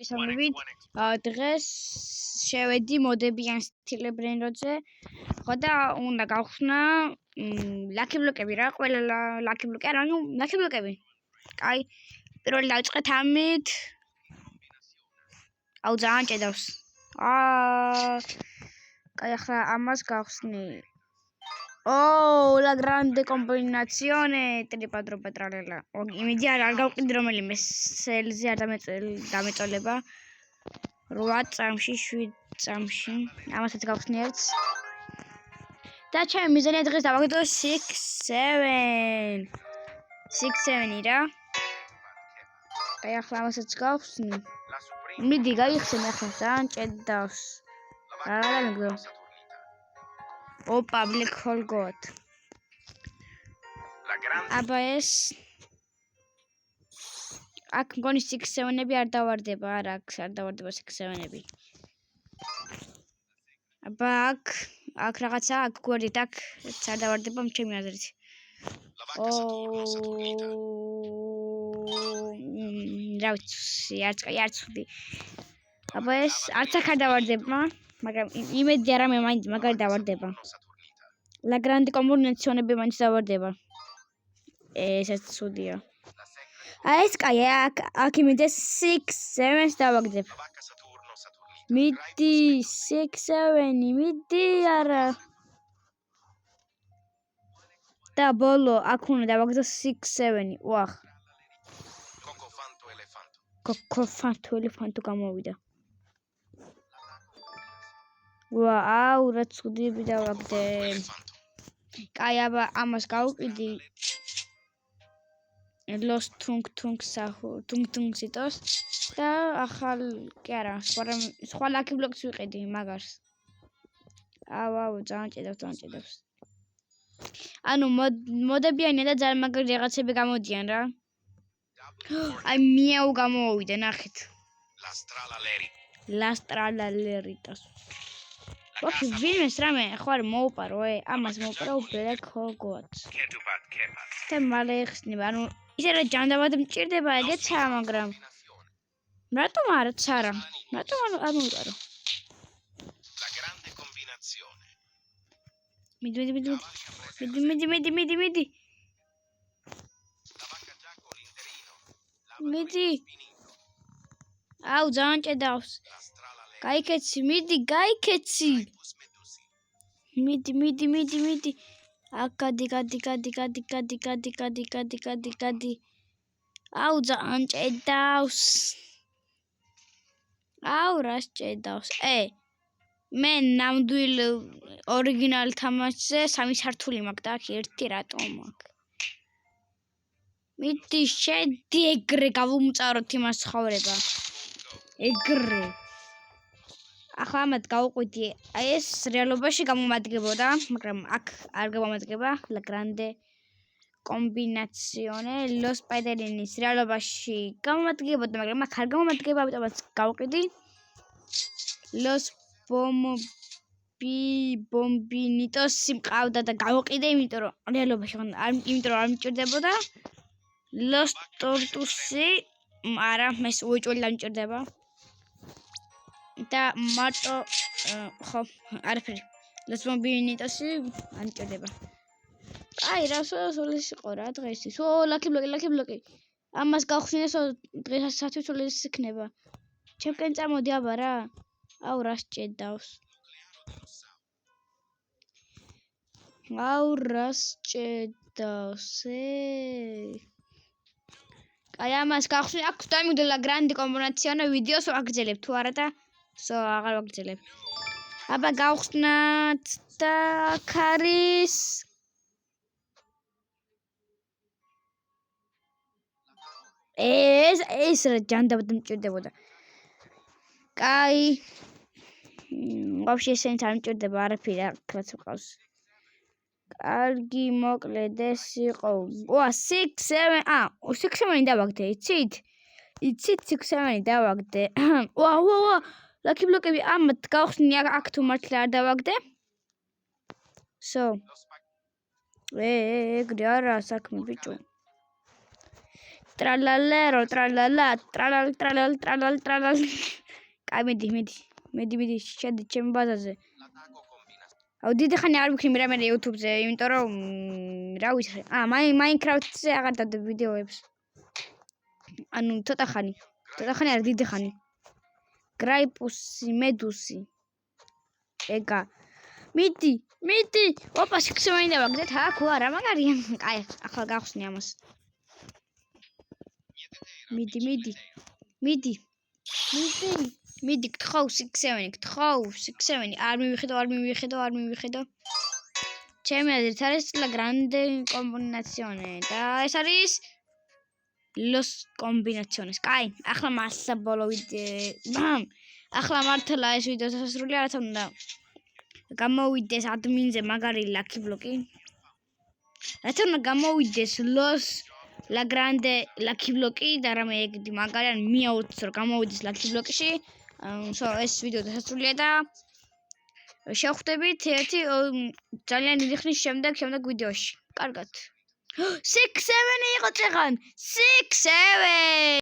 მოგესალმებით. დღეს შევედი მოდებიან სტილებრენდზე. ხო და უნდა გავხსნა ლაკი ბლოკები რა, ყველა ლაკი ბლოკი არა, ლაკი ბლოკები. კაი, პირველი დავიწყეთ ამით. აუ ძალიან ჭედავს. კაი, ახლა ამას გავხსნი. La grande combinazione tripadropa tralala. იმედი არ გავყიდი რომელიმე სელზე არ დამეწოლება. 8 წამში, 7 წამში. ამასაც გავხსნი ერთს. და ჩემი მიზანია დღეს დავაგდო 6-7 რა. აი ახლა ამასაც გავხსნი. მიდი გაიხსენ ახლა ძალიან ჭედავს. რა მეგდო. Opa, Black Hole God. აბა ეს აქ მგონი 6-7-ები არ დავარდება, არა, არ დავარდება 6-7-ები. აბა აქ რაღაცა, აქ გვერდით, აქ არ დავარდება ჩემი აზრით. რა ვიცი, არც ვთვლი. აბა ეს არც აქ არ დავარდება, მაგრამ იმედი არა მე მაინც მაგარი დავარდება. La grande combinazione maინც დავარდება. ესეც ცუდია. ეს კაი, აქ იმედი 6-7-ს დავაგდებ. მიდი 6-7, მიდი არა. და ბოლო აქ უნდა დავაგდო 6-7. ვახ. კოკოფანტო ელეფანტო გამოვიდა. აუ რა ცუდები დავაგდე. კაი, აბა ამას გავყიდი. Los tung sitos და ახალ კი არა, სხვა ლაკი ბლოკს ვიყიდი მაგარს. აუ ძალიან ჭედავს. ანუ მოდებიანი და ძალიან მაგარი რაღაცები გამოდიან რა. აი მიაუ გამოვიდა, ნახეთ. La strada leritas. ვაფშე ვინმეს რამე ხო არ მოუპარო, ამას მოუპარო Black Hole God. და მალე ხსნება, ანუ ისე რა ჯანდაბად მჭირდება ეგეცა, მაგრამ რატომ არც არა? რატომ არ მოუპარო? მიდი. აუ ძალიან ჭედავს. გაიქეცი, მიდი. მიდი. აქ გადი. აუ ძალიან ჭედავს. აუ რას ჭედავს. მე ნამდვილ ორიგინალ თამაშზე 3 სართული მაქვს და აქ 1 რატომ აქვს? მიდი შედი ეგრე გავუმწაროთ იმას ცხოვრება. ეგრე. ახლა ამათ გავუყვიდი. აი ეს რეალობაში გამომადგებოდა, მაგრამ აქ არ გამომადგება. La grande combinazione Los Spider-Manis რეალობაში გამომადგებოდა, მაგრამ აქ არ გამომადგება, ამიტომაც გავუყვიდი. Los Bombinitos მყავდა და გავუყიდე, იმიტომ რომ რეალობაში არ მჭირდებოდა. Los Tortus არა, ეს უეჭველი დამჭირდება. და მარტო ხო, არაფერი. Los Bombinitos არ მჭირდება. აი, რა სოლის იყო რა დღეისთვის. ლაკი ბლოკი. ამას გავხსნეს დღესაც სოლის იქნება. ჩემკენ წამოდი აბა რა. აუ რა სჭედავს. აი ამას გავხსნი, აქ დამიგდო La grande combinazione ვიდეოს ვაგრძელებ თუ არა და აღარ ვაგრძელებ. აბა გავხსნათ და აქ არის ეს რა ჯანდაბად მჭირდებოდა. კაი. ვაფშე ესენც არ მჭირდება არაფერი, რაც მყავს. კარგი, მოკლედ ეს იყო. 6-7. 6-7 დავაგდე, იცით? 6-7 დავაგდე. ლაკი ბლოკები ამათ გავხსნი, აქ თუ მართლა არ დავაგდე. ეგრე არა საქმე ბიჭო. ტრალალერო ტრალალა ტრალალ კაი მედი შედი ჩემი ბაზაზე აუ დიდი ხანი არ ვიქნები რამე YouTube-ზე იმიტომ რომ რა ვიცი Minecraft-ზე აღარ დავდებ ვიდეოებს ანუ ცოტა ხანი არ დიდი ხანი გრაიპუსი მედუსი ეგა მიდი ოპა სიქსემენი დავაგდეთ აქ ვარა მაგარია კაი ახლა გავხსნი ამას მიდი გთხოვ სიქსემენი არ მივიხედო ჩემი აზრით არის la grande combinazione და ეს არის los combinaciones კაი ახლა მასა ბოლო ახლა მართლა ეს ვიდეო დასასრულია რათა უნდა გამოვიდეს admin-ზე მაგარი lucky block-ი რათა უნდა გამოვიდეს los la grande lucky block-ი და რამე ეგეთი მაგარი ან მიაუც რომ გამოვიდეს lucky block-ში ეს ვიდეო დასასრულია და შევხვდებით ერთი ძალიან დიდი ხნის შემდეგ ვიდეოში კარგად 6-7 იყო წეღან 6-7